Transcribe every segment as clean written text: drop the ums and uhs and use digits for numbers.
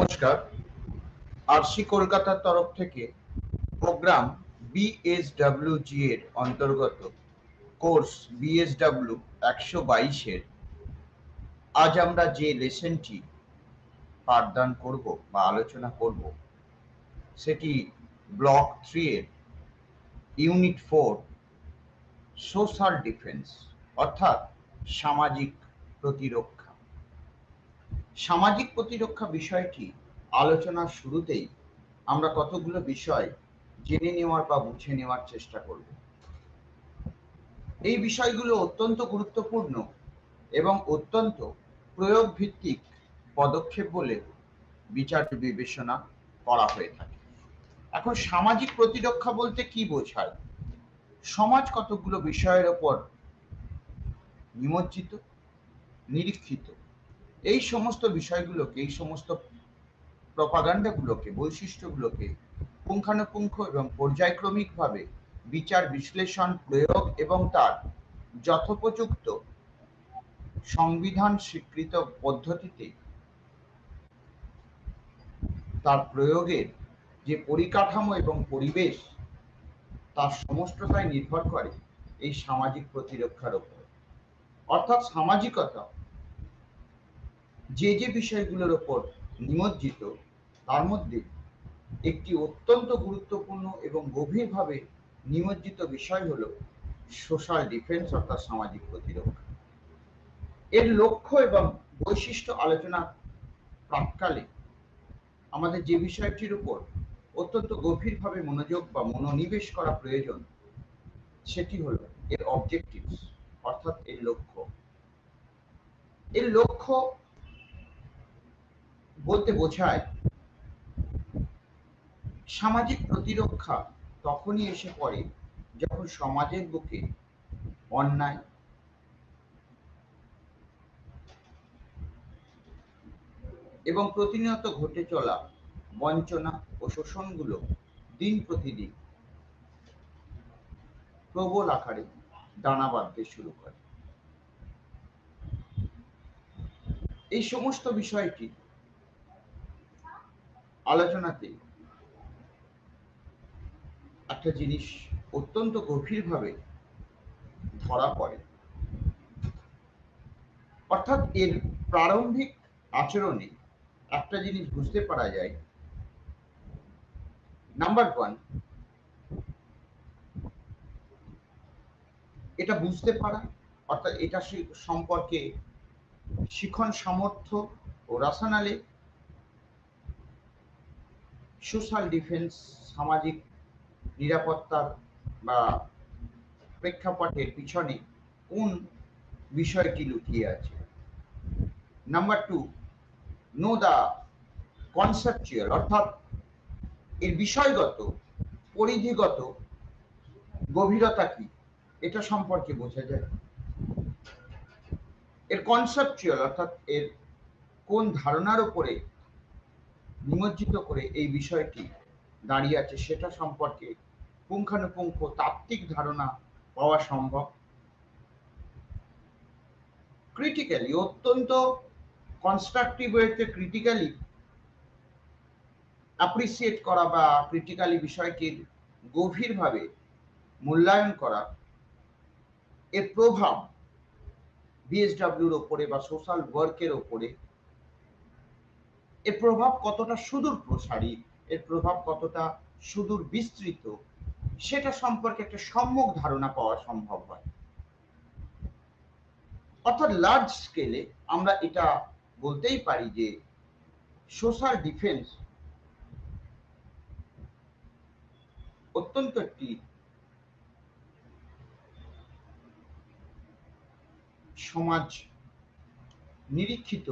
নমস্কার। আরসি কলকাতার তরফ থেকে প্রোগ্রাম বিএসডব্লিউজি এর অন্তর্গত কোর্স বিএসডব্লিউ 122 এর আজ আমরা যে লেসনটি পাঠদান করব বা আলোচনা করব সেটি ব্লক 3 এর ইউনিট 4 সোশ্যাল ডিফেন্স অর্থাৎ সামাজিক প্রতিরক্ষা। সামাজিক প্রতিরক্ষা বিষয়টি আলোচনার শুরুতেই আমরা কতগুলো বিষয় জেনে নেওয়ার বা বুঝে নেওয়ার চেষ্টা করব। এই বিষয়গুলো অত্যন্ত গুরুত্বপূর্ণ এবং অত্যন্ত প্রয়োগ ভিত্তিক পদক্ষেপ বলে বিচার বিবেচনা করা হয়ে থাকে। এখন সামাজিক প্রতিরক্ষা বলতে কি বোঝায়? সমাজ কতগুলো বিষয়ের ওপর নিমজ্জিত, নিরীক্ষিত। এই সমস্ত বিষয়গুলোকে, এই সমস্ত প্রপাগান্ডাগুলোকে, বৈশিষ্ট্যগুলোকে পুঙ্খানুপুঙ্খ এবং পর্যায়ক্রমিকভাবে বিচার বিশ্লেষণ, প্রয়োগ এবং তার যথোপযুক্ত সংবিধান স্বীকৃত পদ্ধতিতে তার প্রয়োগের যে পরিকাঠামো এবং পরিবেশ, তার সমস্তটাই নির্ভর করে এই সামাজিক প্রতিরক্ষার উপর। অর্থাৎ সামাজিকতা যে যে বিষয়গুলোর উপর নিমজ্জিত, তার মধ্যে একটি অত্যন্ত গুরুত্বপূর্ণ এবং গভীরভাবে নিমজ্জিত বিষয় হলো সোশ্যাল ডিফেন্স অর্থাৎ সামাজিক প্রতিরক্ষা। এর লক্ষ্য এবং বৈশিষ্ট্য আলোচনা প্রাককালে আমাদের যে বিষয়টির উপর অত্যন্ত গভীরভাবে মনোযোগ বা মনোনিবেশ করা প্রয়োজন সেটি হলো এর অবজেক্টিভস অর্থাৎ এর লক্ষ্য। এর লক্ষ্য বলতে বোঝায় সামাজিক প্রতিরক্ষা তখনই এসে পড়ে যখন সমাজের বুকে অন্যায়, এবং প্রতিনিয়ত ঘটে চলা বঞ্চনা ও শোষণগুলো দিন প্রতিদিন প্রবল আকারে দানা বাঁধতে শুরু করে। এই সমস্ত বিষয়টি আলোচনাতে একটা জিনিস অত্যন্ত গভীরভাবে ধরা পড়ে, অর্থাৎ এর প্রারম্ভিক আচরণে একটা জিনিস বুঝতে পারা যায়। নাম্বার ওয়ান, এটা বুঝতে পারা অর্থাৎ এটা সম্পর্কে শিখন সামর্থ্য ও রাশনালে সোশ্যাল ডিফেন্স সামাজিক নিরাপত্তার বা প্রেক্ষাপটের পিছনে কোন বিষয়টি লুকিয়ে আছে। Number two, know the conceptual অর্থাৎ এর বিষয়গত পরিধিগত গভীরতা কি এটা সম্পর্কে বোঝা যায়। এর কনসেপচুয়াল অর্থাৎ এর কোন ধারণার উপরে নিমজ্জিত করে এই বিষয়টি দাঁড়িয়ে আছে সেটা সম্পর্কে পুঙ্খানুপুঙ্খ তাত্ত্বিক ধারণা পাওয়া সম্ভব। ক্রিটিক্যালি অত্যন্ত কনস্ট্রাকটিভ ওয়েতে ক্রিটিক্যালি অ্যাপ্রিসিয়েট করা বা ক্রিটিক্যালি বিষয়টির গভীরভাবে মূল্যায়ন করা, এর প্রভাব বিএসডব্লিউর ওপরে বা সোশ্যাল ওয়ার্কের ওপরে এর প্রভাব কতটা সুদূর প্রসারী, এর প্রভাব কতটা সুদূর বিস্তৃত, সেটা সম্পর্কে একটা সম্যক ধারণা পাওয়া সম্ভব হয়। অর্থাৎ লার্জ স্কেলে আমরা এটা বলতেই পারি যে সোশ্যাল ডিফেন্স অত্যন্ত একটি সমাজ নিরীক্ষিত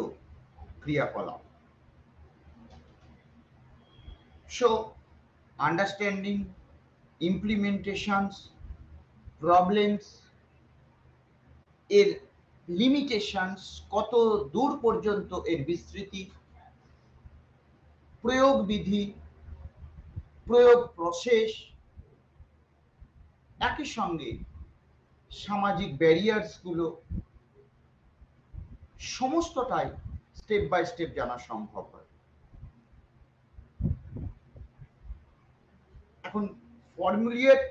ক্রিয়াকলাপ। So, understanding implementations, problems, এর লিমিটেশনস কত দূর পর্যন্ত এর বিস্তৃতি, প্রয়োগ বিধি, প্রয়োগ প্রসেস, একই সঙ্গে সামাজিক ব্যারিয়ার্স গুলো সমস্তটাই স্টেপ বাই স্টেপ জানা সম্ভব হয়। এখন ফর্মুলেট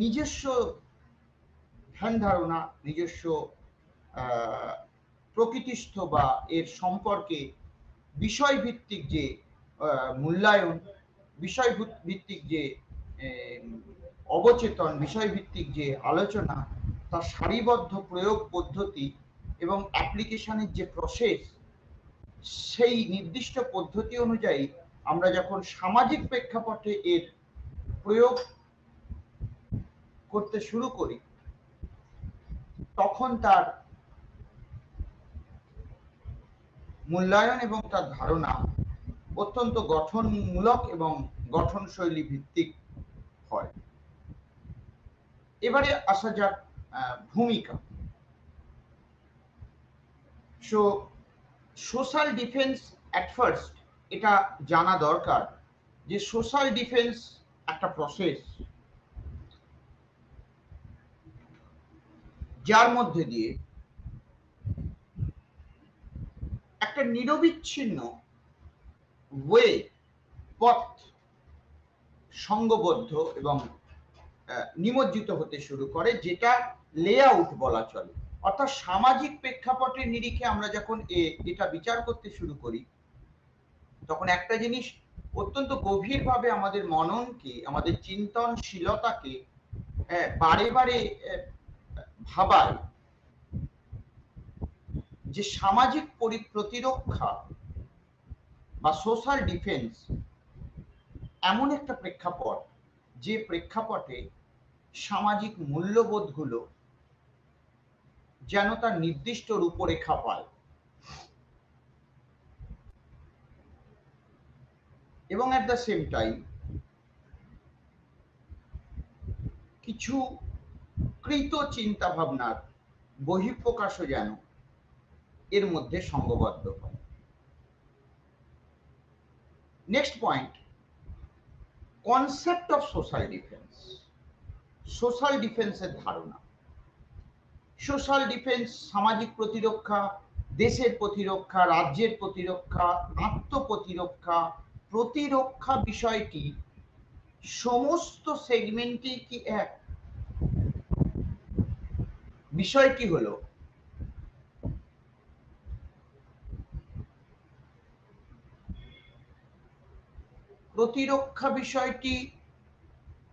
নিজস্ব ধ্যান ধারণা, নিজস্ব প্রকৃতিস্থ বা এর সম্পর্কে বিষয়ভিত্তিক যে মূল্যায়ন, বিষয়ভিত্তিক যে অবচেতন, বিষয়ভিত্তিক যে আলোচনা, তার সারিবদ্ধ প্রয়োগ পদ্ধতি এবং অ্যাপ্লিকেশনের যে প্রসেস, সেই নির্দিষ্ট পদ্ধতি অনুযায়ী আমরা যখন সামাজিক প্রেক্ষাপটে এর প্রয়োগ করতে শুরু করি, তখন তার মূল্যায়ন এবং তার ধারণা অত্যন্ত গঠনমূলক এবং গঠনশৈলী ভিত্তিক হয়। এবারে আসা যাক ভূমিকা। So social defence at first, এটা জানা দরকার যে সোশ্যাল ডিফেন্স একটা প্রসেস, যার মধ্যে দিয়ে একটা নিরবিচ্ছিন্ন ওয়ে, পথ সংঘবদ্ধ এবং নিমজ্জিত হতে শুরু করে, যেটা লেআউট বলা চলে। অর্থাৎ সামাজিক প্রেক্ষাপটের নিরিখে আমরা যখন এটা বিচার করতে শুরু করি, তখন একটা জিনিস অত্যন্ত গভীরভাবে আমাদের মননকে, আমাদের চিন্তনশীলতাকে বারে বারে ভাবায় যে সামাজিক প্রতিরক্ষা বা সোশ্যাল ডিফেন্স এমন একটা প্রেক্ষাপট, যে প্রেক্ষাপটে সামাজিক মূল্যবোধগুলো যেন তার নির্দিষ্ট রূপরেখা পায় এবং অ্যাট দ্য সেম টাইম কিছু কৃত চিন্তা ভাবনার বহিঃপ্রকাশও যেন এর মধ্যে সংঘবদ্ধ হয়। Next point, concept of social defence. Social ডিফেন্সের ধারণা। সোশ্যাল ডিফেন্স সামাজিক প্রতিরক্ষা, দেশের প্রতিরক্ষা, রাজ্যের প্রতিরক্ষা, আত্মপ্রতিরক্ষা, প্রতিরক্ষা বিষয়টি সমস্ত সেগমেন্টে কি এক? বিষয়টি হলো প্রতিরক্ষা বিষয়টি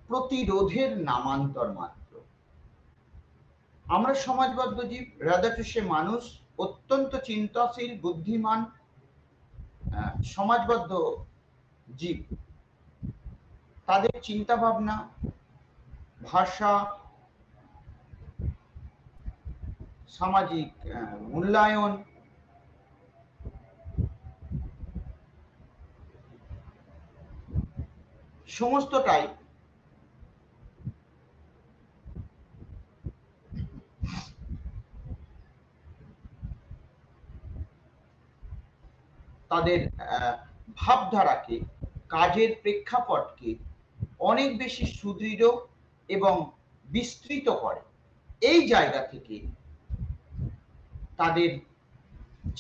প্রতিরোধের নামান্তর মাত্র। আমরা সমাজবদ্ধ জীব, রাদার সে মানুষ অত্যন্ত চিন্তাশীল, বুদ্ধিমান, সমাজবদ্ধ জীব। তাদের চিন্তা ভাবনা, ভাষা, সামাজিক মূল্যায়ন, সমস্তটাই তাদের ভাবধারাকে, কাজের প্রেক্ষাপটকে অনেক বেশি সুদৃঢ় এবং বিস্তৃত করে। এই জায়গা থেকে তাদের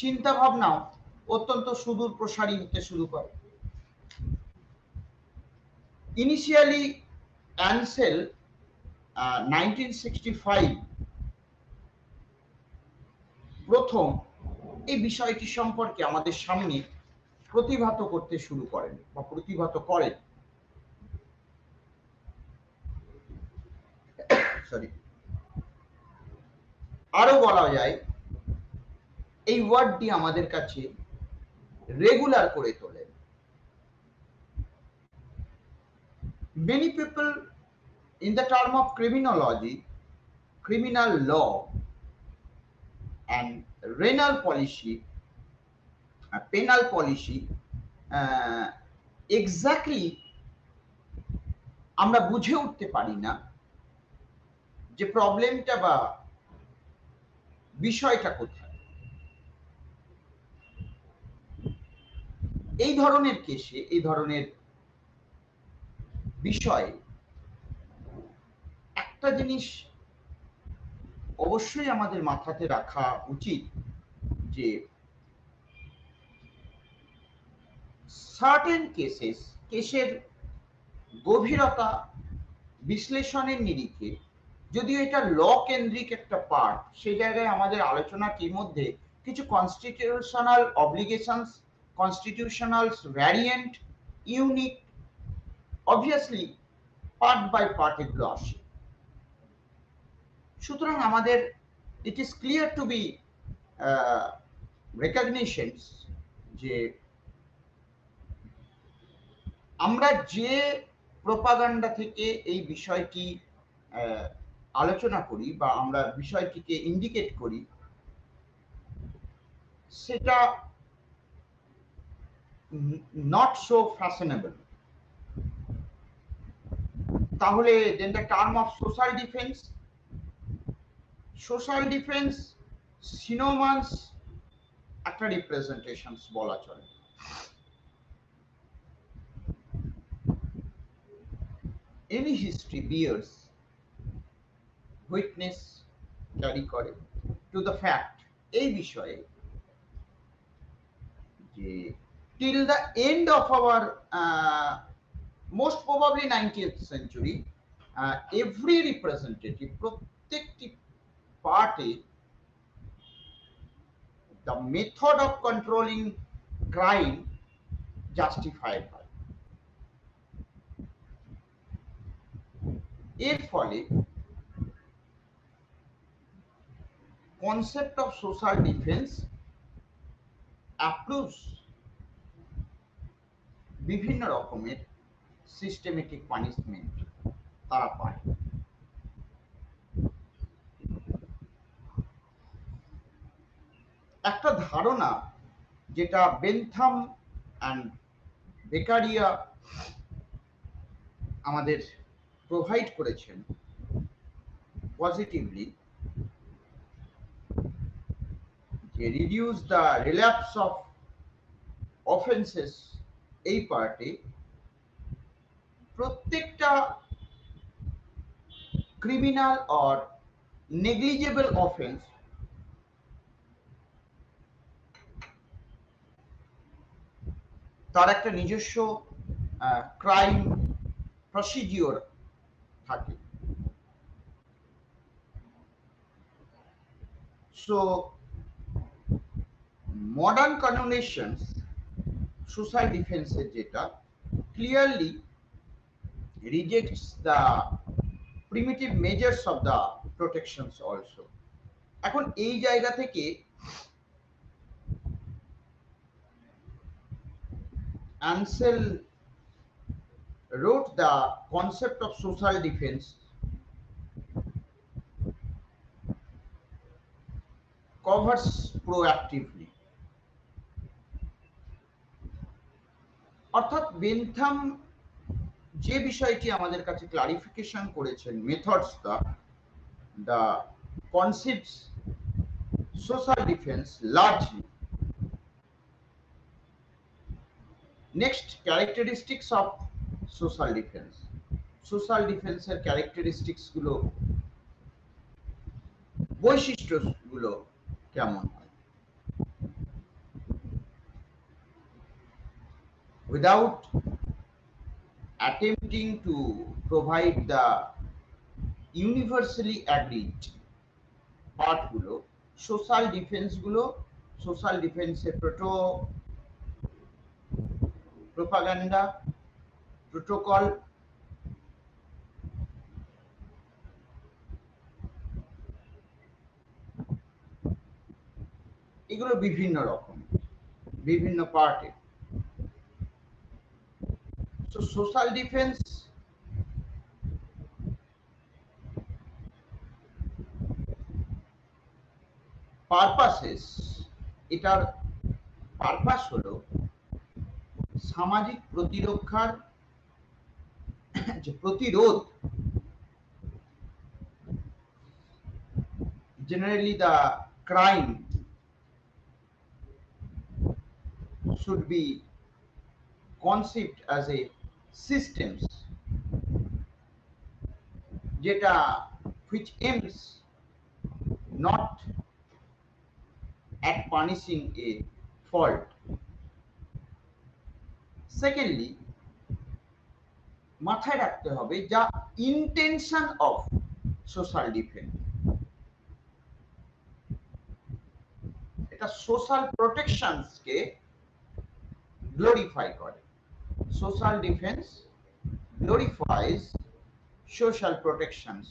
চিন্তা ভাবনাও অত্যন্ত সুদূর প্রসারী হতে শুরু করে। ইনিশিয়ালি অ্যানসেল 1965 প্রথম এই বিষয়টি সম্পর্কে আমাদের সামনে প্রতিভাত করতে শুরু করেন বা প্রতিভাত করেন। সরি, আরো বলা যায় এই ওয়ার্ডটি আমাদের কাছে রেগুলার করে তোলেন। Many people in the term of criminology, criminal law and penal policy exactly আমরা বুঝে উঠতে পারি না যে প্রবলেমটা বা বিষয়টা কোথায়। এই ধরনের কেসে, এই ধরনের বিষয়ে একটা জিনিস অবশ্যই আমাদের মাথাতে রাখা উচিত যে সার্টেন কেসের গভীরতা বিশ্লেষণের নিরিখে, যদিও এটা ল কেন্দ্রিক একটা পার্ট, সেই জায়গায় আমাদের আলোচনাটির মধ্যে কিছু constitutional obligations, constitutional variant, unique, obviously part by part এগুলো আসে। সুতরাং আমাদের it is clear to be recognitions যে আমরা যে প্রোপাগান্ডা থেকে এই বিষয়টি আলোচনা করি বা আমরা বিষয়টিকে ইন্ডিকেট করি, সেটা নট সো ফ্যাশনেবল। তাহলে then the term of social defence synonymous একটা রিপ্রেজেন্টেশনস বলা চলে। Any history bears witness carry করে to the fact এই বিষয়ে যে till the end of our most probably 19th century every representative, প্রত্যেকটি party, the method of controlling crime justified হয়। এর ফলে concept of social defence approves বিভিন্ন রকমের সিস্টেমেটিক পানিশমেন্ট তারা পায়। একটা ধারণা যেটা বেনথাম অ্যান্ড বেকারিয়া আমাদের প্রোভাইড করেছেন পজিটিভলি, যে reduce the relapse of offences, এই পার্টে প্রত্যেকটা ক্রিমিনাল অর নেগলিজেবল অফেন্স তার একটা নিজস্ব ক্রাইম প্রসিডিওর থাকে। সো মডার্ন কনভেনশনস সোশ্যাল ডিফেন্সের যেটা clearly rejects the primitive measures of the protections also. এখন এই জায়গা থেকে Ansel wrote the concept of social defense covers proactively, অর্থাৎ বেনথাম যে বিষয়টি আমাদের কাছে ক্লারিফিকেশন করেছেন, methods the concepts social defence largely. Next, characteristics of social defence. Social ডিফেন্সের ক্যারেক্টারিস্টিক্স গুলো, বৈশিষ্ট্যগুলো কেমন হয়? Without attempting to provide the universally agreed পার্টগুলো, সোশ্যাল ডিফেন্সগুলো, সোশ্যাল ডিফেন্সের প্রোপাগান্ডা, প্রোটোকল, এগুলো বিভিন্ন রকম, বিভিন্ন পার্টে। সো সোশ্যাল ডিফেন্স পারপাসেস, এটার পারপাস হলো সামাজিক প্রতিরক্ষার যে প্রতিরোধ, generally the crime should be conceived as a systems যেটা which aims not at punishing a fault, secondly, মাথায় রাখতে হবে যা ইন্টেনশন অফ সোশ্যাল ডিফেন্স, এটা সোশ্যাল প্রোটেকশনসকে গ্লোরিফাই করে। Social defence glorifies social protections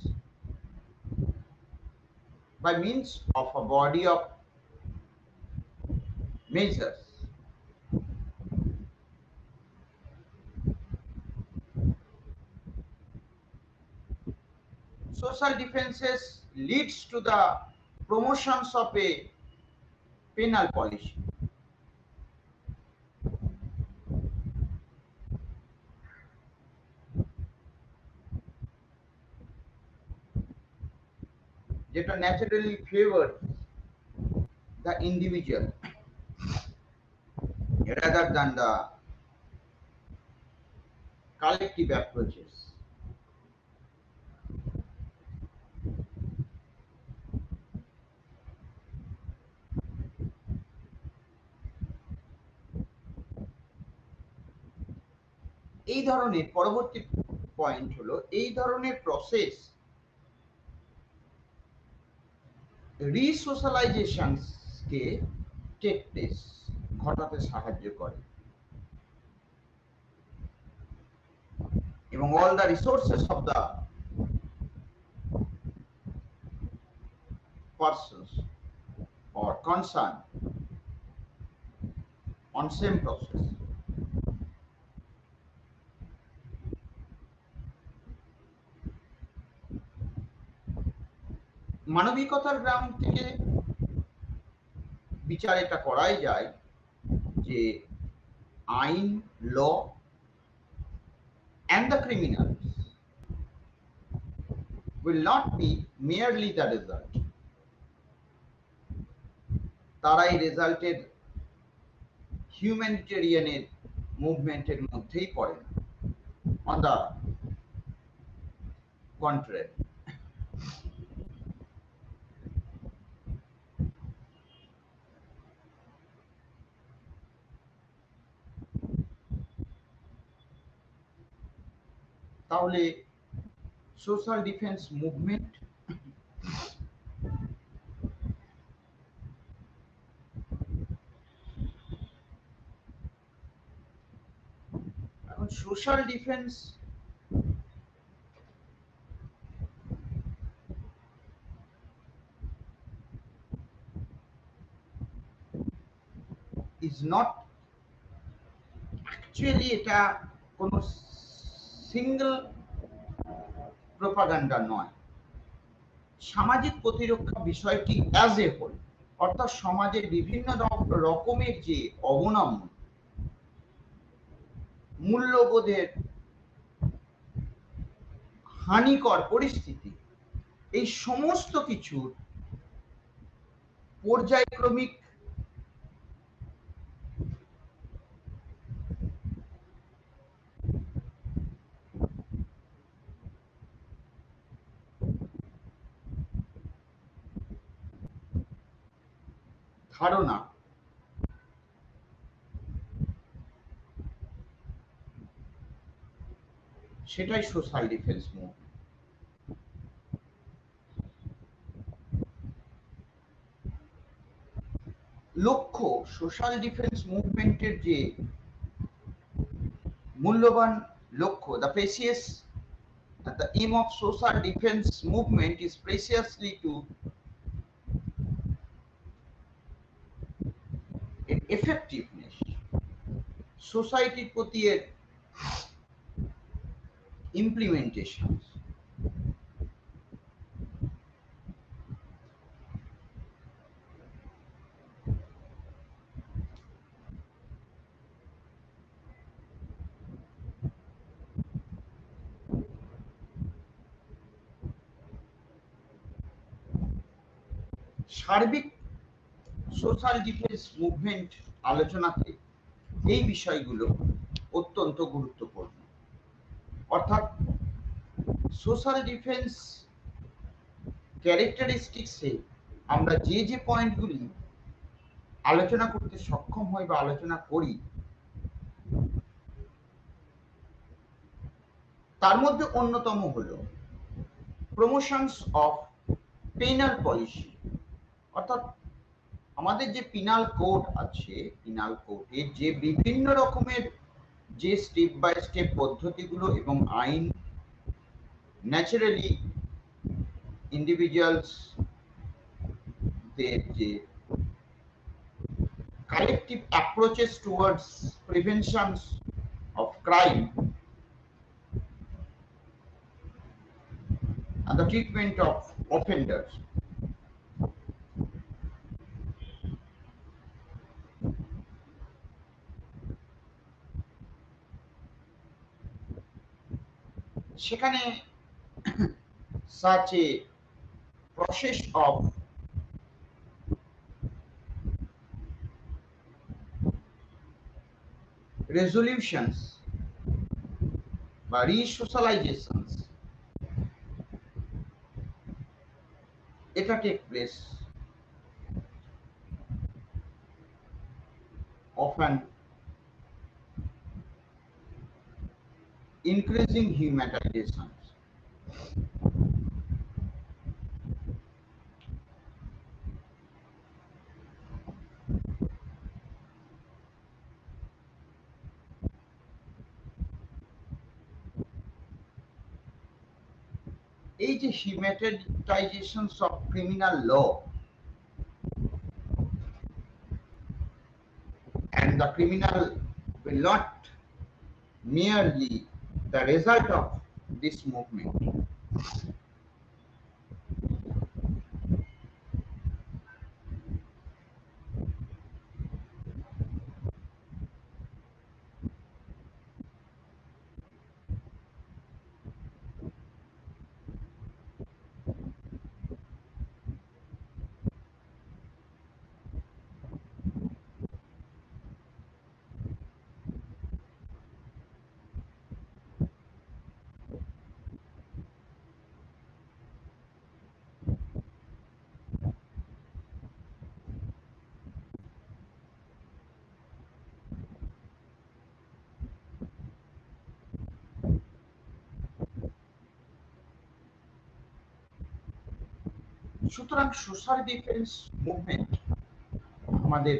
by means of a body of measures. Social defenses leads to the promotions of a penal policy. যেটা naturally favor the individual rather than the collective approaches. এই ধরনের পরবর্তী point হলো এই ধরনের process রিসোশ্যালাইজেশনকে take place ঘটাতে সাহায্য করে এবং all the resources of the persons or concerned on same process. মানবিকতার গ্রাম থেকে বিচার এটা করাই যায় যে আইন, ল and the criminals will not be merely the result. তারা এই রেজাল্টের হিউম্যানিটেরিয়ানের মুভমেন্টের মধ্যেই পড়ে না। অন দ্য কন্ট্রারি, তাহলে সোশ্যাল ডিফেন্স মুভমেন্ট এখন social defence is not actually এটা কোনো সিঙ্গল প্রোপাগান্ডা নয়। সামাজিক প্রতিরক্ষা বিষয়টি অ্যাজ এ হোল, অর্থাৎ সমাজের বিভিন্ন রকমের যে অবনমন, মূল্যবোধের হানিকর পরিস্থিতি, এই সমস্ত কিছুর পর্যায়ক্রমিক ধারণা সেটাই সোশ্যাল ডিফেন্স মুভমেন্ট। লক্ষ্য সোশ্যাল ডিফেন্স মুভমেন্টের যে মূল্যবান লক্ষ্য, the precious, the aim of social defense movement is preciously to effectiveness, সোসাইটির প্রতি এর ইমপ্লিমেন্টেশন। সার্বিক সোশ্যাল ডিফেন্স মুভমেন্ট আলোচনাতে এই বিষয়গুলো অত্যন্ত গুরুত্বপূর্ণ। অর্থাৎ সোশ্যাল ডিফেন্স ক্যারেক্টারিস্টিক্সে আমরা যে যে পয়েন্টগুলি আলোচনা করতে সক্ষম হই বা আলোচনা করি, তার মধ্যে অন্যতম হলো প্রমোশনস অফ পেনাল পলিসি, অর্থাৎ আমাদের যে পিনাল কোড আছে, পিনাল কোডে যে বিভিন্ন রকমের যে স্টেপ বাই স্টেপ পদ্ধতিগুলো এবং আইন ন্যাচারালি ইন্ডিভিজুয়ালস দের যে collective approaches towards prevention of crime and the treatment of offenders, সেখানে such a process of resolutions বা resocializations এটা take place of an increasing humanization. এই যে humanization of criminal law and the criminal will not merely the result of this movement. সুতরাং social defence movement আমাদের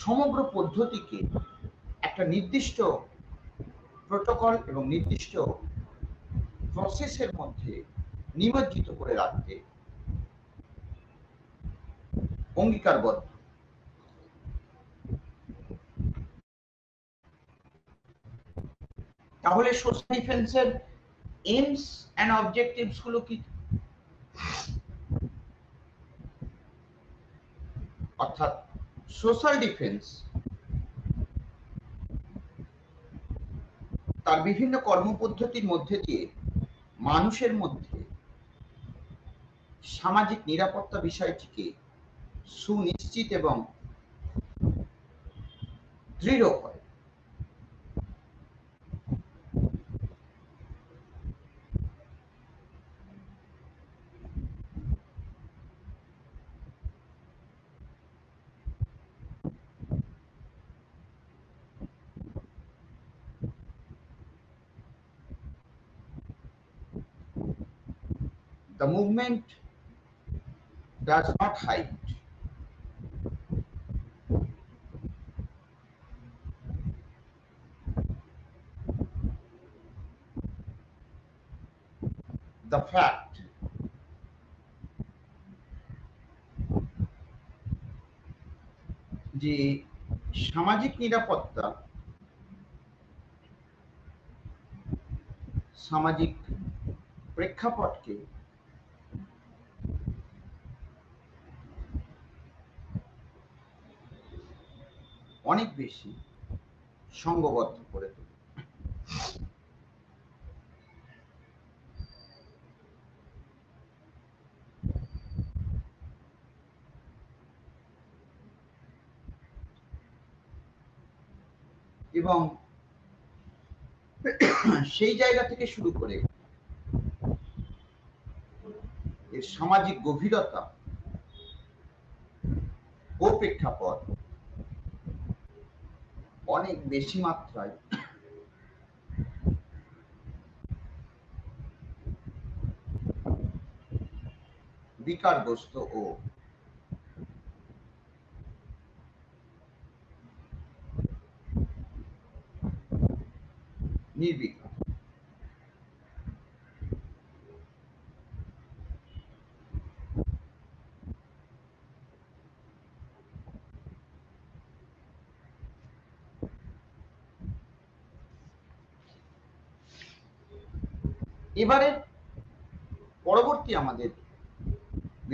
সমগ্র পদ্ধতিকে একটা নির্দিষ্ট প্রোটোকল এবং নির্দিষ্ট প্রসেসের মধ্যে নিমজ্জিত করে রাখতে অঙ্গীকারবদ্ধ। তাহলে সোশ্যাল ডিফেন্সের এইমস এন্ড অবজেক্টিভস গুলো কি? অর্থাৎ সোশ্যাল ডিফেন্স তার বিভিন্ন কর্মপদ্ধতির মধ্যে দিয়ে মানুষের মধ্যে সামাজিক নিরাপত্তা বিষয়টিকে সুনিশ্চিত এবং দৃঢ় করে। The movement does not hide the fact যে সামাজিক নিরাপত্তা সামাজিক প্রেক্ষাপটকে অনেক বেশি সংঘবদ্ধ করে তোলে। এবং সেই জায়গা থেকে শুরু করে এর সামাজিক গভীরতা ও প্রেক্ষাপট অনেক বেশি মাত্রায় বিকারগ্রস্ত ও নির্বিকার। এবারে পরবর্তী আমাদের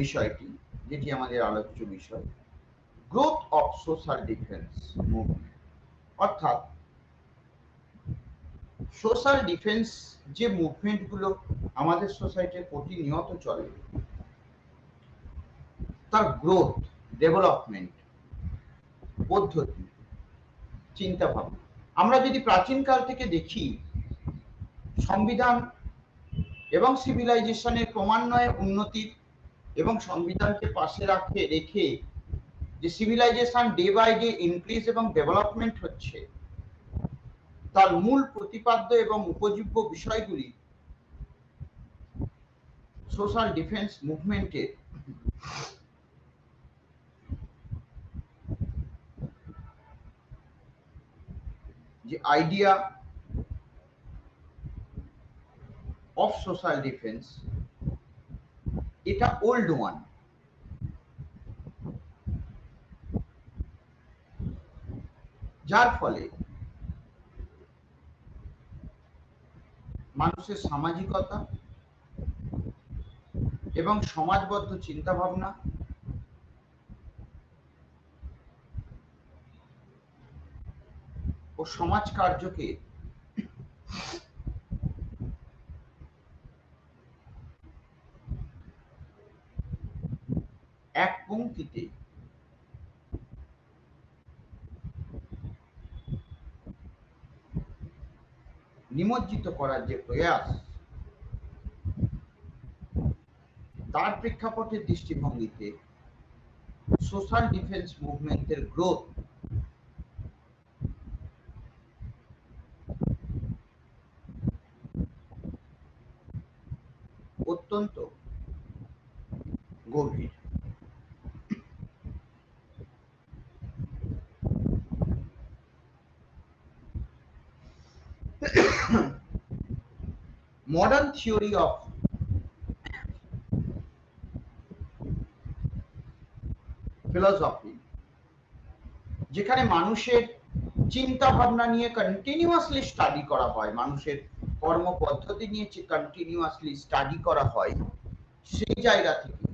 বিষয়টি, যেটি আমাদের আলোচ্য বিষয়, growth of social defence movement. অর্থাৎ সোশ্যাল ডিফেন্স যে মুভমেন্টগুলো আমাদের সোসাইটিতে প্রতিনিয়ত চলে, তার গ্রোথ, ডেভেলপমেন্ট, পদ্ধতি, চিন্তা ভাবনা। আমরা যদি প্রাচীনকাল থেকে দেখি, সংবিধান এবং সিভিলাইজেশনের ক্রমান্বয়ে উন্নতির এবং সংবিধানকে পাশে রেখে যে civilization day by day increase এবং ডেভেলপমেন্ট হচ্ছে, তার মূল প্রতিপাদ্য এবং উপজীব্য বিষয়গুলি সোশ্যাল ডিফেন্স মুভমেন্টের যে আইডিয়া অফ সোশ্যাল ডিফেন্স, এটা ওল্ড ওয়ান। যার ফলে মানুষের সামাজিকতা এবং সমাজবদ্ধ চিন্তাভাবনা ও সমাজ কার্যকে এক পংক্তিতে নিমজ্জিত করার যে প্রয়াস, তার প্রেক্ষাপটের দৃষ্টিভঙ্গিতে সোশ্যাল ডিফেন্স মুভমেন্টের গ্রোথ অত্যন্ত গভীর। মডার্ন থিওরি অফ ফিলসফি, যেখানে মানুষের চিন্তা ভাবনা নিয়ে কন্টিনিউয়াসলি স্টাডি করা হয়, মানুষের কর্ম পদ্ধতি নিয়ে কন্টিনিউয়াসলি স্টাডি করা হয়, সেই জায়গা থেকে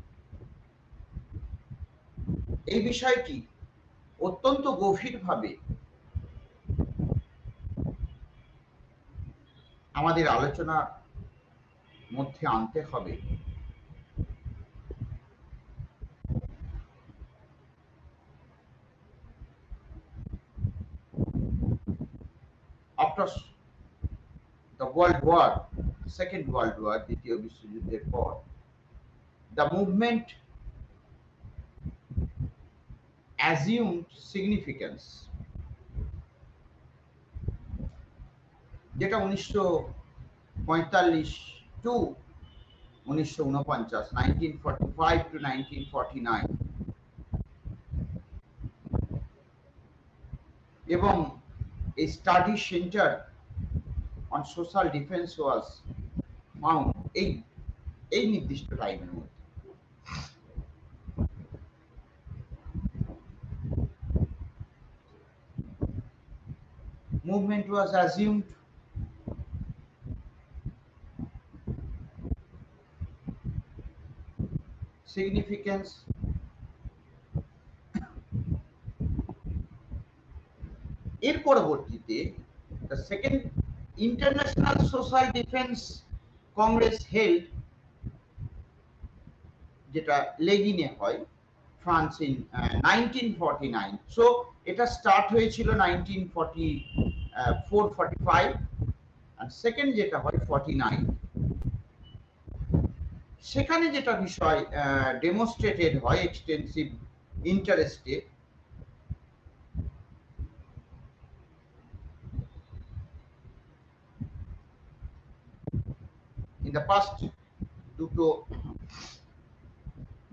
এই বিষয়টি অত্যন্ত গভীরভাবে আমাদের আলোচনার মধ্যে আনতে হবে। After the World War, Second World War, দ্বিতীয় বিশ্বযুদ্ধের পর, the movement assumed significance, যেটা 1945 টু 1949, 1945 to 1949, এবং a study center on social defense was found এই নির্দিষ্ট টাইমের মধ্যে। Movement was assumed significance এর পরবর্তীতে the second international social defense congress held, যেটা লেগিনে হয় ফ্রান্স ইন 1949। সো এটা স্টার্ট হয়েছিল 1944-45, আর সেকেন্ড যেটা হয় 49। সেখানে যেটা বিষয় ডেমনস্ট্রেটেড হয় এক্সটেন্সিভ ইন্টারেস্টে, in the past দুটো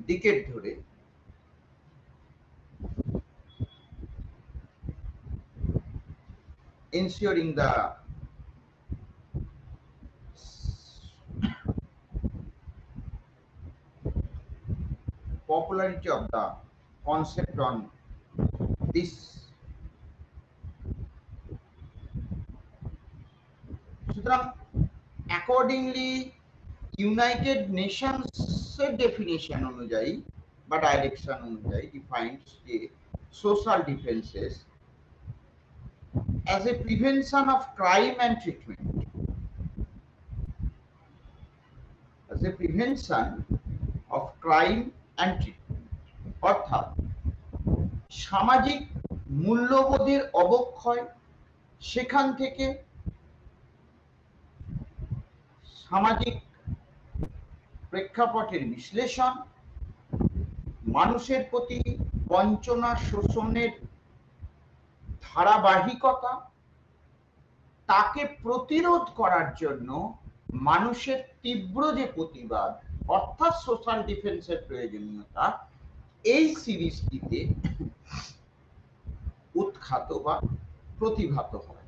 ডিকেড ধরে ensuring the popularity of the concept on this. সুতরাং অ্যাকর্ডিংলি ইউনাইটেড নেশনসের ডেফিনেশন অনুযায়ী বা ডাইরেকশন অনুযায়ী ডিফাইন্স যে social ডিফেন্সেস as a prevention of crime and treatment, as a prevention of crime and treatment, অর্থাৎ সামাজিক মূল্যবোধের অবক্ষয়, সেখান থেকে সামাজিক প্রেক্ষাপটের বিশ্লেষণ, মানুষের প্রতি বঞ্চনা শোষণের ধারাবাহিকতা, তাকে প্রতিরোধ করার জন্য মানুষের তীব্র যে প্রতিবাদ, অর্থাৎ সোশ্যাল ডিফেন্সের প্রয়োজনীয়তা এই সিরিজটিতে উৎখাত বা প্রতিভাত হয়।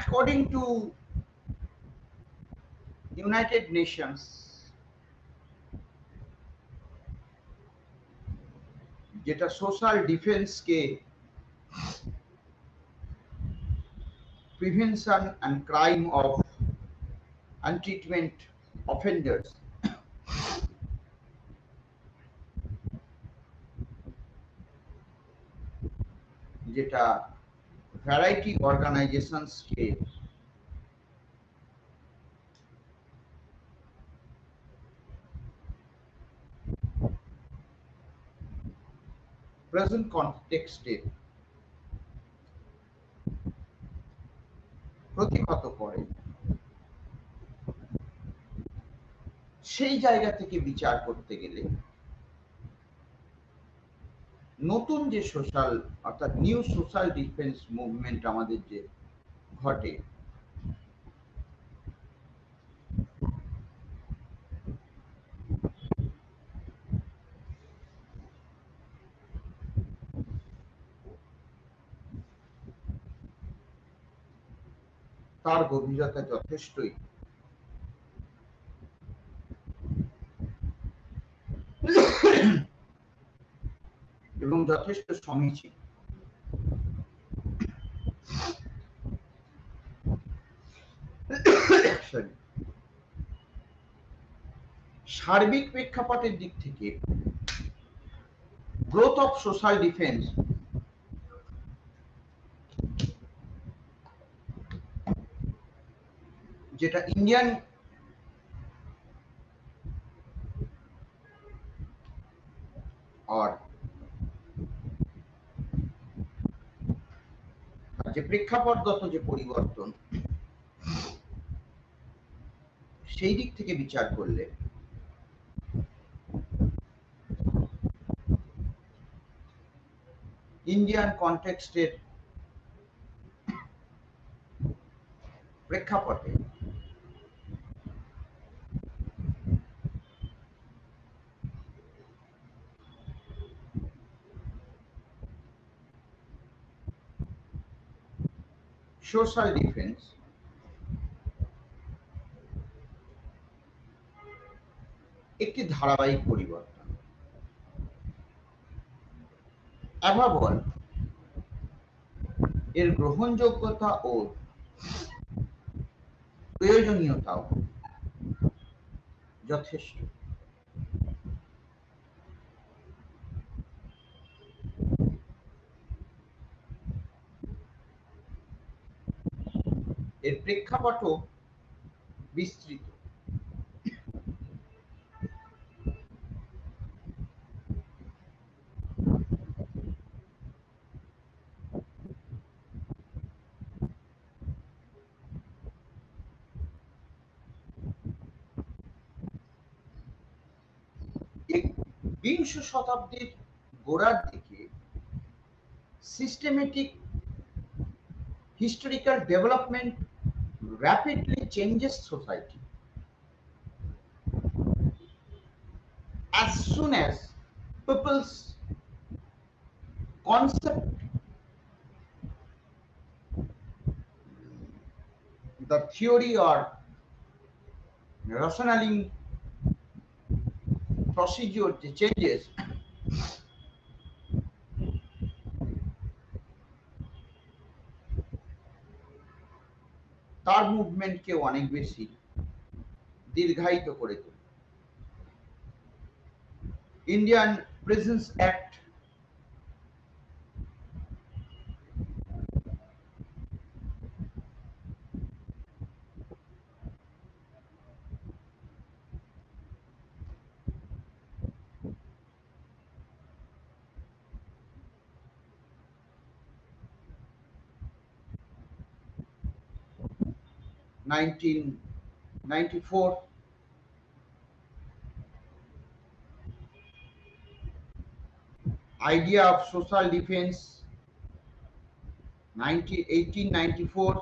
According to United Nations, যেটা সোশ্যাল ডিফেন্সকে prevention and crime of and treatment offenders যেটা ভ্যারাইটি অর্গানাইজেশনসকে প্রেজেন্ট কনটেক্সটে প্রতিহত করে, সেই জায়গা থেকে বিচার করতে গেলে নতুন যে সোশ্যাল অর্থাৎ নিউ সোশ্যাল ডিফেন্স মুভমেন্ট আমাদের যে ঘটে, তার গভীরতা যথেষ্টই। এবং যথেষ্ট সমীচীন। সার্বিক প্রেক্ষাপটের দিক থেকে গ্রোথ অফ সোশ্যাল ডিফেন্স যেটা ইন্ডিয়ান আর যে প্রেক্ষাপটগত যে পরিবর্তন, সেই দিক থেকে বিচার করলে ইন্ডিয়ান কনটেক্সটের প্রেক্ষাপটে সোশ্যাল ডিফেন্স একটি ধারাবাহিক পরিবর্তন। অ্যাভাবল এর গ্রহণযোগ্যতা ও প্রয়োজনীয়তাও যথেষ্ট। এর প্রেক্ষাপটও বিস্তৃত। বিংশ শতাব্দীর গোড়ার দিকে systematic historical development rapidly changes society. As soon as people's concept, the theory or rationaling procedure changes, তার মুভমেন্টকে অনেক বেশি দীর্ঘায়িত করে তোলে। Indian presence act nineteen 94 idea of social defense 1894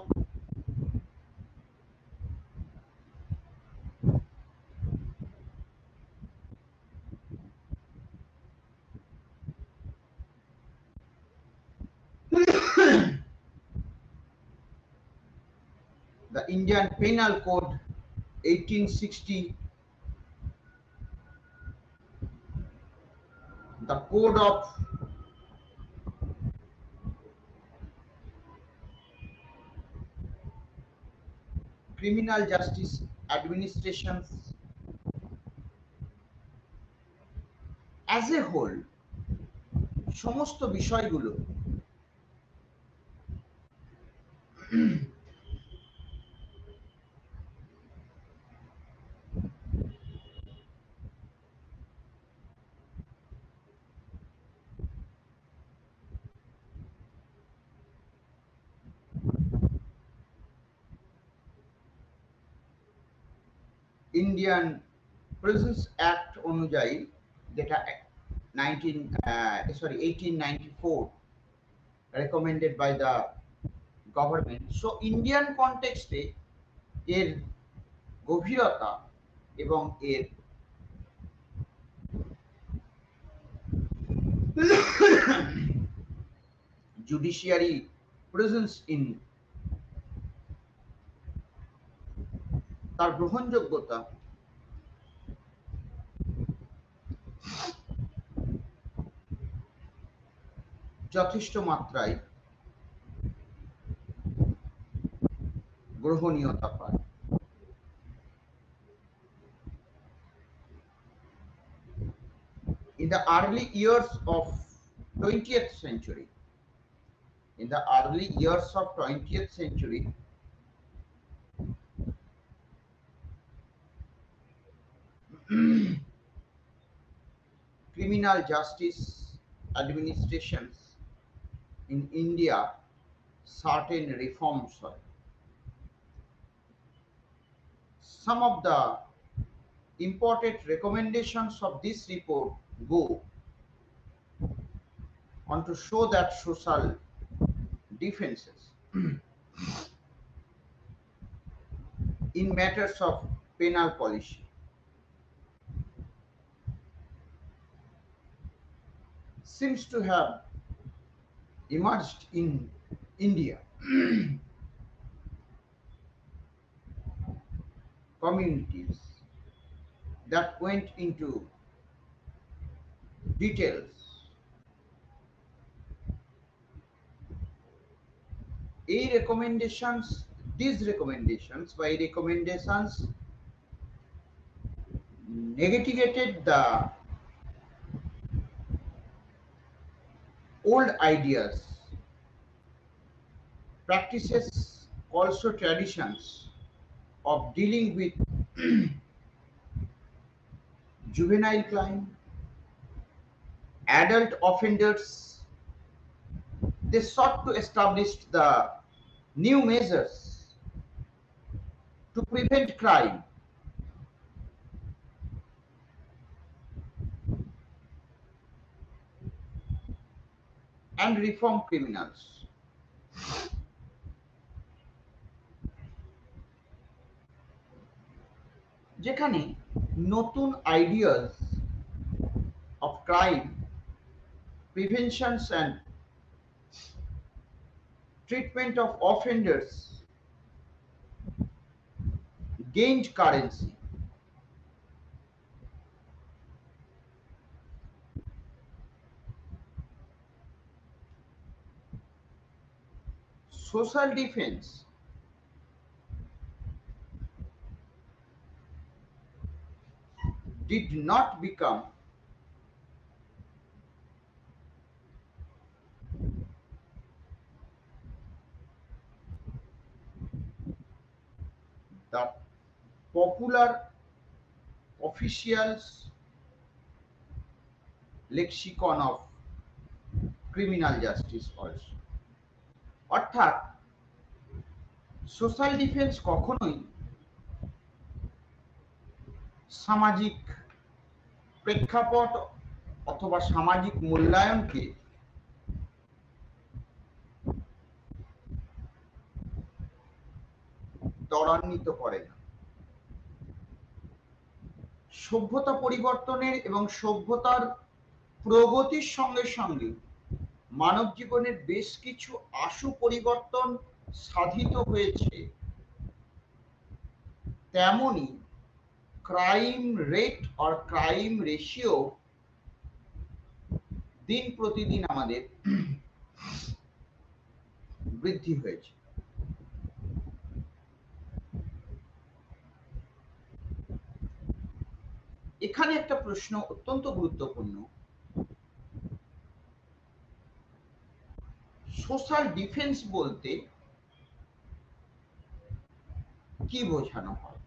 the Indian Penal Code 1860, the Code of Criminal Justice Administrations as a whole, সমস্ত বিষয়গুলো Indian presence act অনুযায়ী, যেটা 1894 recommended by the government. So Indian কনটেক্সটে এর গভীরতা এবং এর জুডিশিয়ারি প্রেজেন্স ইন, তার গ্রহণযোগ্যতা যথেষ্ট মাত্রায় গ্রহণীয়তা পায়। In the early years of 20th century, criminal justice administrations in India certain reforms হয়। Some of the important recommendations of this report go on to show that social defenses in matters of penal policy seems to have emerged in India communities that went into details. These recommendations negated the old ideas, practices, also traditions of dealing with juvenile crime, adult offenders. They sought to establish the new measures to prevent crime and reform criminals. যেখানে নতুন ideas of crime preventions and treatment of offenders gained currency. Social defense did not become the popular official's lexicon of criminal justice also. অর্থাৎ social defence কখনোই সামাজিক প্রেক্ষাপট অথবা সামাজিক মূল্যায়নকে ত্বরান্বিত করে না। সভ্যতা পরিবর্তনের এবং সভ্যতার প্রগতির সঙ্গে সঙ্গে মানব জীবনের বেশ কিছু আশু পরিবর্তন সাধিত হয়েছে, তেমনি ক্রাইম রেট আর ক্রাইম রেশিও দিন প্রতিদিন আমাদের বৃদ্ধি হয়েছে। এখানে একটা প্রশ্ন অত্যন্ত গুরুত্বপূর্ণ, সোশ্যাল ডিফেন্স বলতে কি বোঝানো হয়?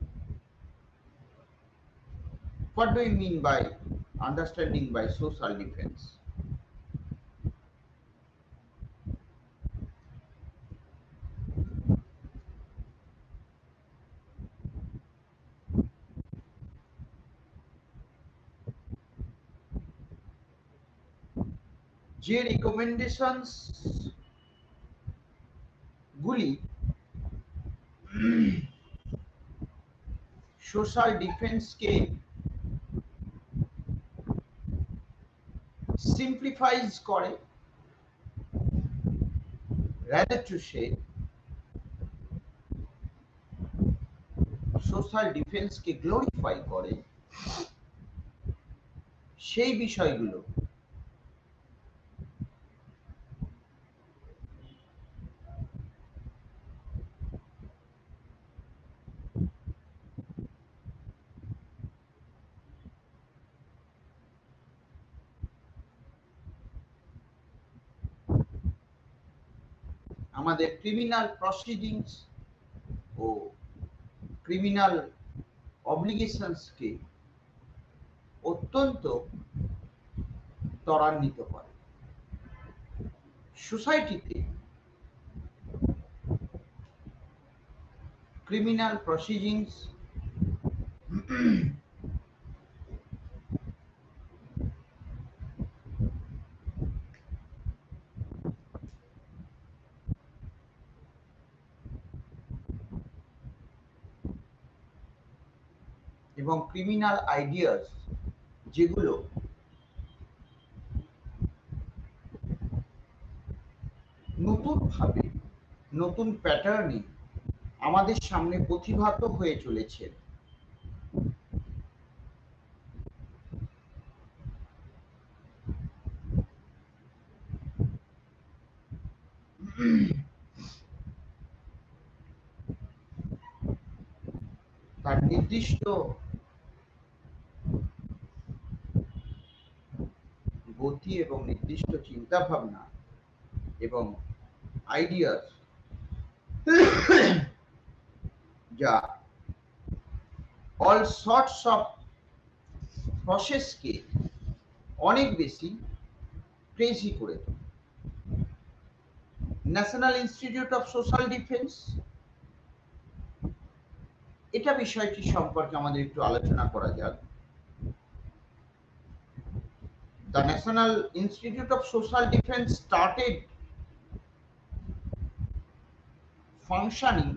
What do you mean by understanding by social defense? যে রিকমেন্ডেশনস গুলি সোশ্যাল ডিফেন্সকে সিম্পলিফাইজ করে, rather to say সোশ্যাল ডিফেন্সকে গ্লোরিফাই করে, সেই বিষয়গুলো আমাদের ক্রিমিনাল প্রসিডিংস ও ক্রিমিনাল অব্লিগেশনসকে অত্যন্ত ত্বরান্বিত করে। সোসাইটিতে ক্রিমিনাল প্রসিডিংস এবং ক্রিমিনাল আইডিয়াস যেগুলো নতুনভাবে নতুন প্যাটার্নে আমাদের সামনে প্রতিভাত হয়ে চলেছে, তার নির্দিষ্ট গতি এবং নির্দিষ্ট চিন্তা ভাবনা এবং আইডিয়াস যা অল সর্টস অফ প্রসেসকে অনেক বেশি ক্রেজি করে তোলে। National institute of social defence, এটা বিষয়টি সম্পর্কে আমাদের একটু আলোচনা করা যাক। The National Institute of Social Defense started functioning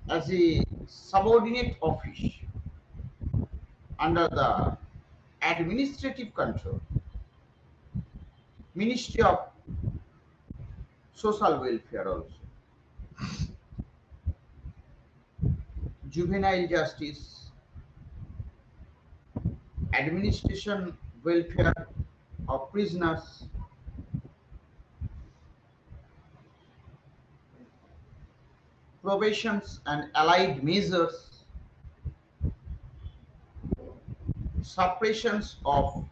as a subordinate office under the administrative control Ministry of Social Welfare also. Juvenile Justice, Administration Welfare of Prisoners, Probations and Allied Measures, Suppressions of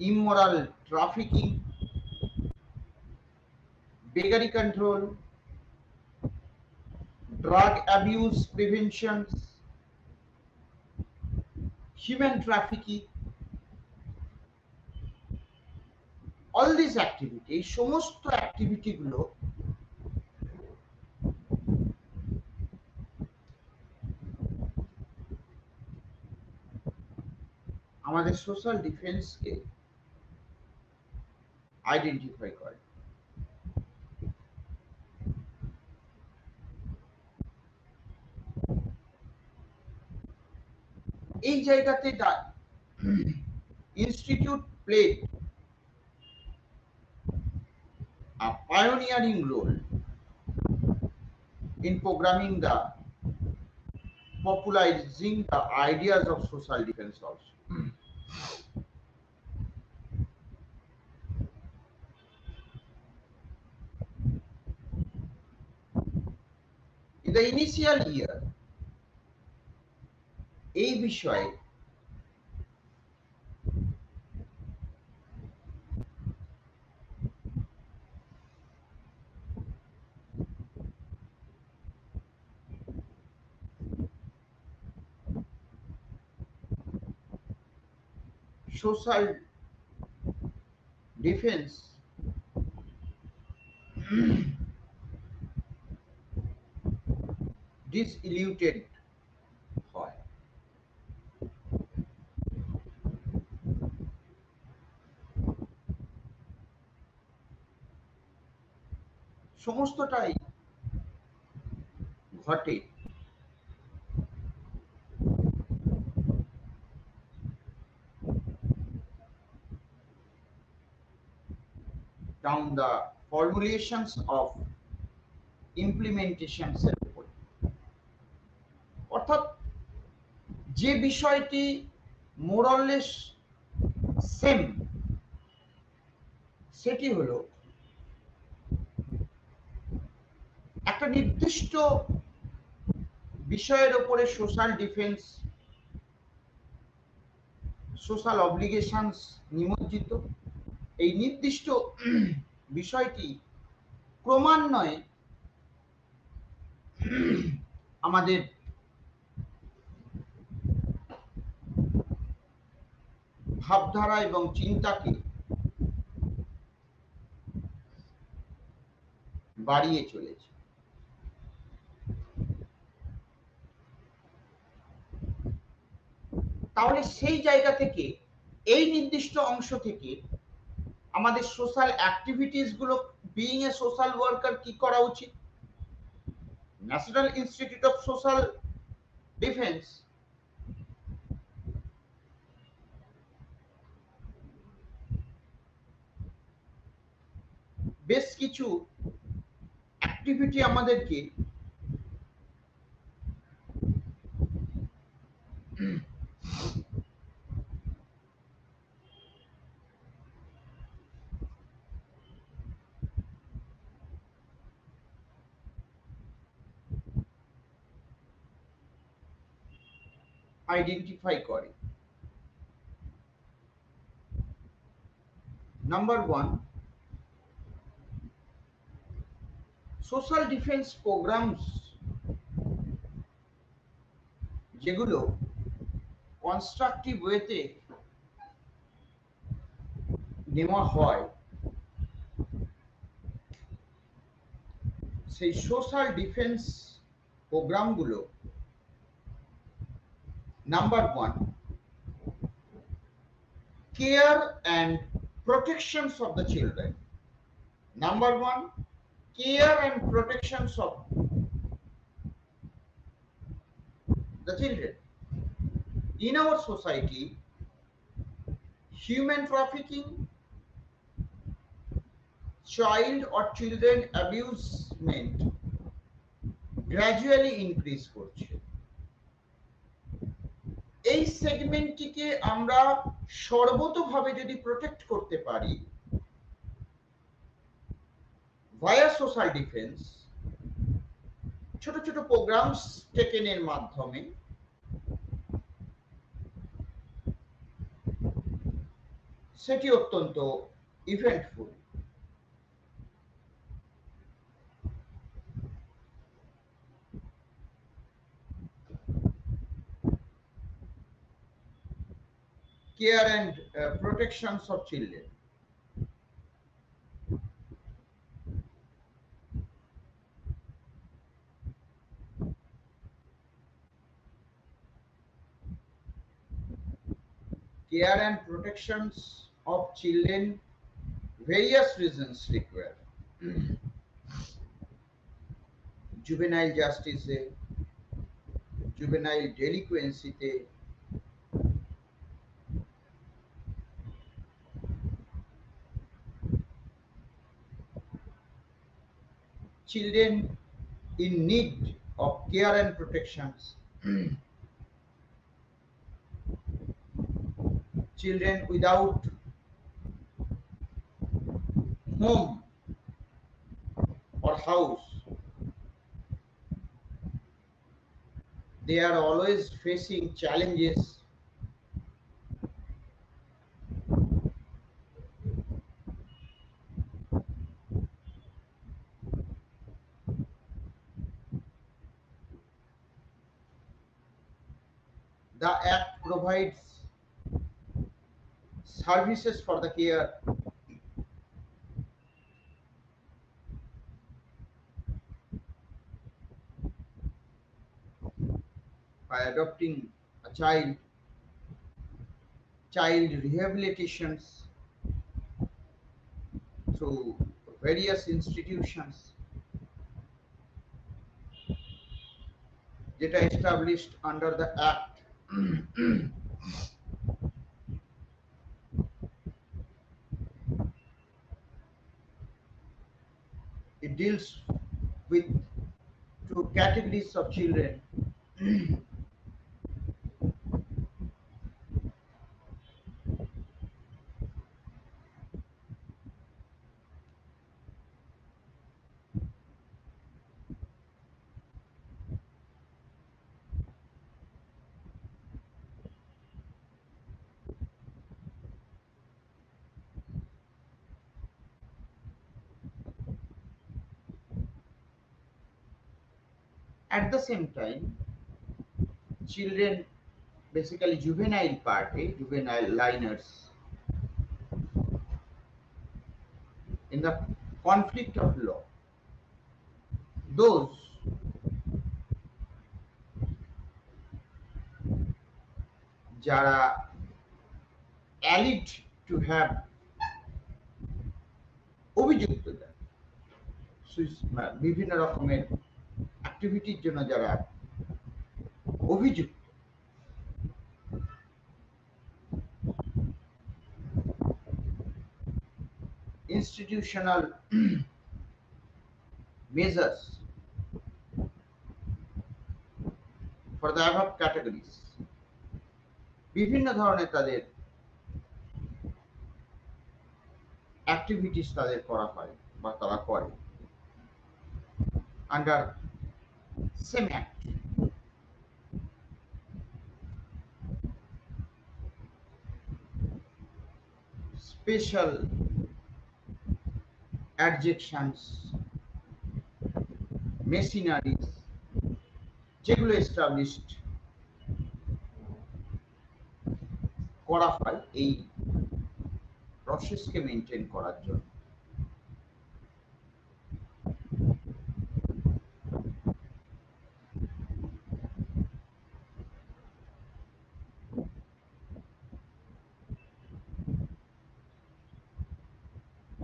Immoral Trafficking, Beggary Control, Drug Abuse Prevention, Human Trafficking, all these activity, এই সমস্ত activity গুলো আমাদের social ডিফেন্সকে identify করে। এই জায়গাতে institute played a pioneering role in programming the popularizing the ideas of social defense also. In the initial year, এই বিষয়ে social defense disilluted হয়। সমস্তটাই ঘটে down the formulations of implementations এর উপর। অর্থাৎ যে বিষয়টি মোরাললেস সেম, সেটি হলো একটা নির্দিষ্ট বিষয়ের উপরে সোশ্যাল ডিফেন্স, সোশ্যাল অব্লিগেশনস নিমজ্জিত। এই নির্দিষ্ট বিষয়টি ক্রমান্বয়ে আমাদের ভাবধারা এবং চিন্তাকে বাড়িয়ে চলেছে। তাহলে সেই জায়গা থেকে, এই নির্দিষ্ট অংশ থেকে আমাদের সোশ্যাল অ্যাক্টিভিটিস গুলো, বিইং এ সোশ্যাল ওয়ার্কার কি করা উচিত? National institute of social defence বেশ কিছু অ্যাক্টিভিটি আমাদেরকে আইডেন্টিফাই করে। নাম্বার 1, সোশ্যাল ডিফেন্স প্রোগ্রামস যেগুলো কনস্ট্রাকটিভ ওয়েতে নেওয়া হয়, সেই সোশ্যাল ডিফেন্স প্রোগ্রামগুলো number 1, care and protections of the children. Number 1, care and protections of the children. In our society, human trafficking, child or children abusement gradually increase করছে। এই সেগমেন্টটিকে আমরা সর্বতোভাবে যদি প্রোটেক্ট করতে পারি ভায়া সোশ্যাল ডিফেন্স, ছোট ছোট প্রোগ্রামস টেকেনের মাধ্যমে, সেটি অত্যন্ত eventful. Care and protections of children. Care and protections of children, various reasons require. Juvenile justice, juvenile delinquency, children in need of care and protections, children without home or house, they are always facing challenges the act provides services for the care by adopting a child, child rehabilitations through various institutions that are established under the act. It deals with two categories of children. At the same time, children, basically juvenile party, juvenile liners, in the conflict of law, those যারা alleged to have অভিযুক্ততা বিভিন্ন রকমের অ্যাক্টিভিটির জন্য যারা অভিযুক্ত, institutional measures for the above categories, বিভিন্ন ধরনের তাদের activities তাদের করা হয় বা তারা করে under same act. Special adjudications, machineries, যেগুলো এস্টাবলিশড করা হয় এই প্রসেসকে মেনটেন করার জন্য।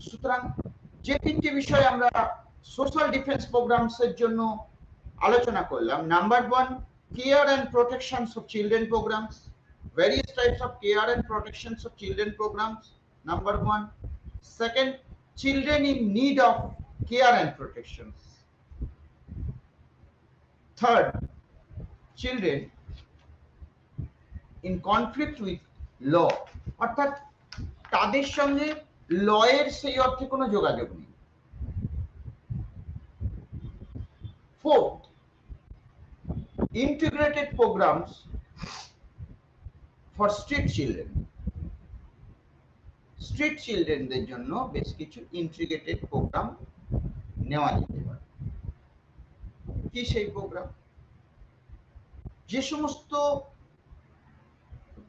সুতরাং যে তিনটি বিষয় আমরা সোশ্যাল ডিফেন্স প্রোগ্রামস এর জন্য আলোচনা করলাম, number 1 care and protections of children programs, various types of care and protections of children programs, number one. Second, children in need of care and protections. Third, children in conflict with law, অর্থাৎ তাদের সঙ্গে লয়ের সেই অর্থে কোনো যোগাযোগ নেই। Fourth, integrated programs for street children. Street চিলড্রেনদের জন্য বেশ কিছু ইন্টিগ্রেটেড প্রোগ্রাম নেওয়া যেতে পারে। কি সেই প্রোগ্রাম? যে সমস্ত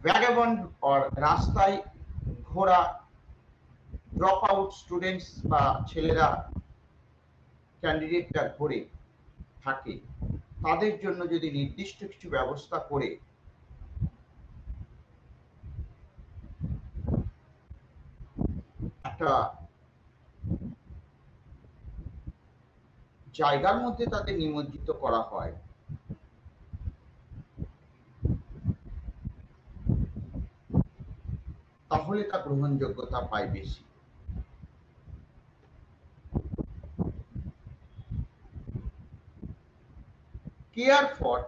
ভ্যাগাবন্ড আর রাস্তায় ঘোরা ড্রপ আউট স্টুডেন্টস বা ছেলেরা ক্যান্ডিডেটরা ঘোরে থাকে, তাদের জন্য যদি নির্দিষ্ট কিছু ব্যবস্থা করে একটা জায়গার মধ্যে তাদের নিমজ্জিত করা হয়, তাহলে তা গ্রহণযোগ্যতা পায় বেশি। Care for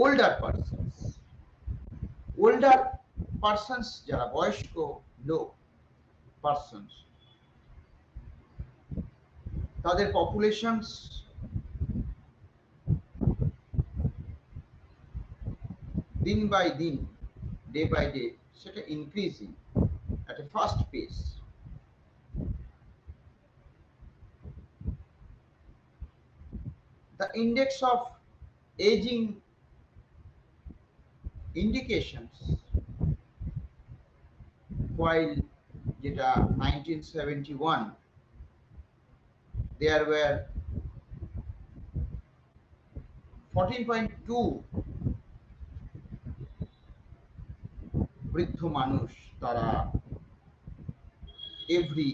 older persons, older persons যারা বয়স্ক লোক পারসনস, তাদের পপুলেশনস দিন বাই দিন, ডে বাই ডে সেটা increasing at a fast pace. The index of aging indications, while যেটা 1971 there were 14.2 বৃদ্ধ মানুষ, তারা এভরি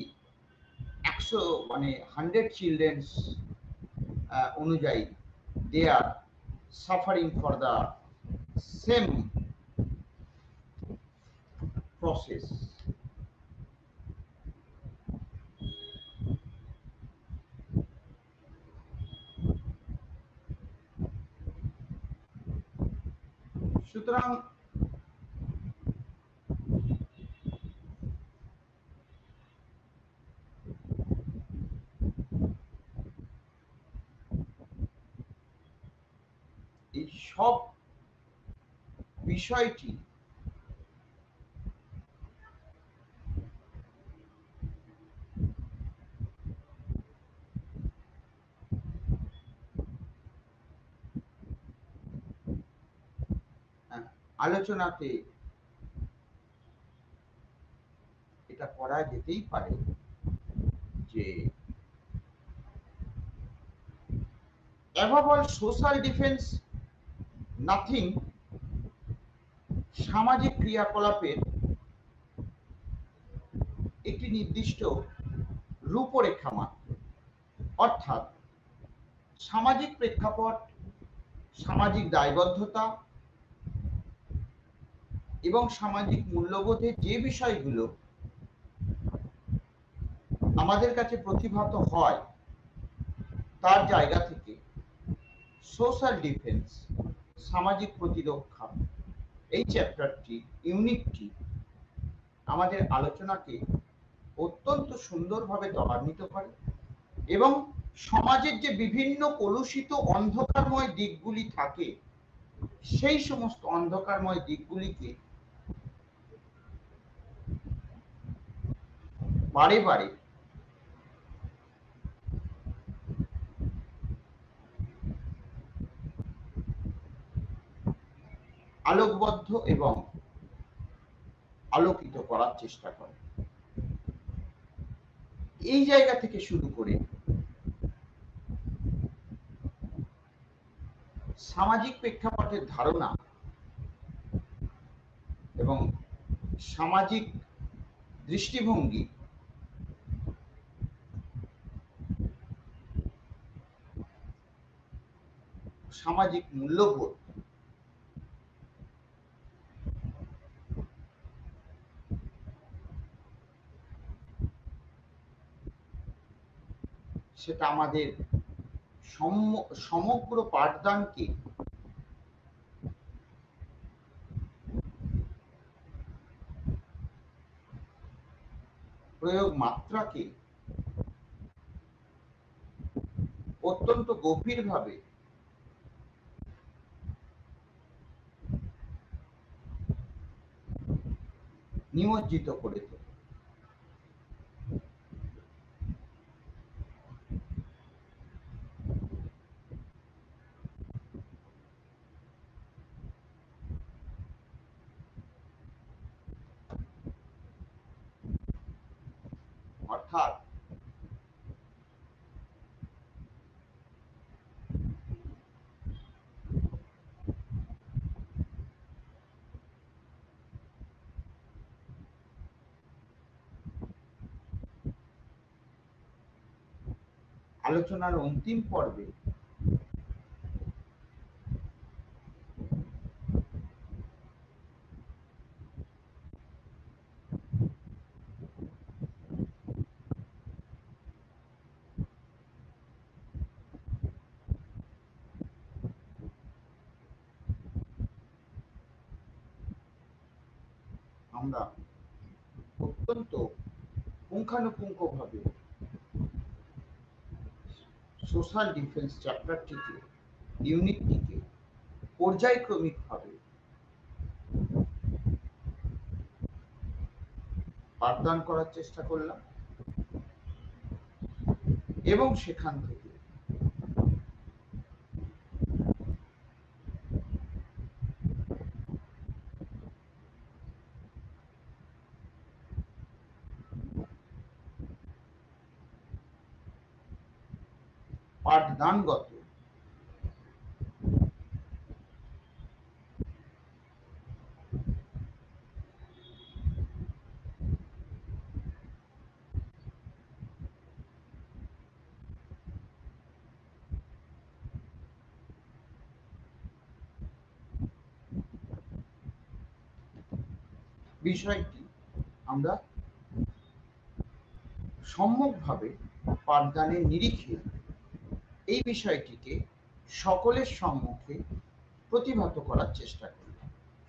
100 চিলড্রেন্স অনুযায়ী they are suffering for the same process. সুতরাং এই সব বিষয়টি আলোচনাতে এটা করা যেতেই পারে যে above all social defense nothing সামাজিক ক্রিয়াকলাপের একটি নির্দিষ্ট রূপরেখা মাত্র, অর্থাৎ সামাজিক প্রেক্ষাপট, সামাজিক দায়বদ্ধতা এবং সামাজিক মূল্যবোধের যে বিষয়গুলো আমাদের কাছে প্রতিভাত হয়, তার জায়গা থেকে সোশ্যাল ডিফেন্স, সামাজিক প্রতিরক্ষা, এই চ্যাপ্টারটি, ইউনিটটি আমাদের আলোচনাকে অত্যন্ত সুন্দরভাবে ত্বরান্বিত করে এবং সমাজের যে বিভিন্ন কলুষিত অন্ধকারময় দিকগুলি থাকে, সেই সমস্ত অন্ধকারময় দিকগুলিকে বারে বারে আলোকবদ্ধ এবং আলোকিত করার চেষ্টা করে। এই জায়গা থেকে শুরু করে সামাজিক প্রেক্ষাপটের ধারণা এবং সামাজিক দৃষ্টিভঙ্গি, সামাজিক মূল্যবোধ সেটা আমাদের সমগ্র পাঠদানকে প্রয়োগ মাত্রাকে অত্যন্ত গভীরভাবে নিমজ্জিত করে তোলে। অর্থাৎ আলোচনার অন্তিম পর্বে আমরা অত্যন্ত পুঙ্খানুপুঙ্খভাবে সোশ্যাল ডিফেন্স চ্যাপ্টারটিকে, ইউনিটটিকে পর্যায়ক্রমিকভাবে পাঠদান করার চেষ্টা করলাম এবং সেখান থেকে পাঠদানগত বিষয়টি আমরা সম্যকভাবে পাঠদানের নিরিখে এই বিষয়টিকে সকলের সম্মুখে প্রতিভাত করার চেষ্টা করি।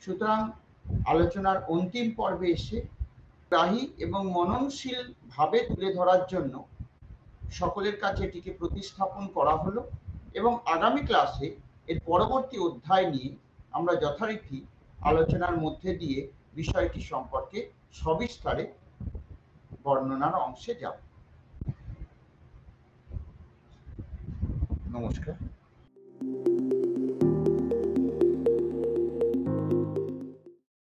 সুতরাং আলোচনার অন্তিম পর্বে এসে গ্রাহী এবং মননশীল ভাবে তুলে ধরার জন্য সকলের কাছে এটিকে প্রতিস্থাপন করা হলো এবং আগামী ক্লাসে এর পরবর্তী অধ্যায় নিয়ে আমরা যথারীতি আলোচনার মধ্যে দিয়ে বিষয়টি সম্পর্কে সবিস্তারে বর্ণনার অংশে যাব। নমস্কার।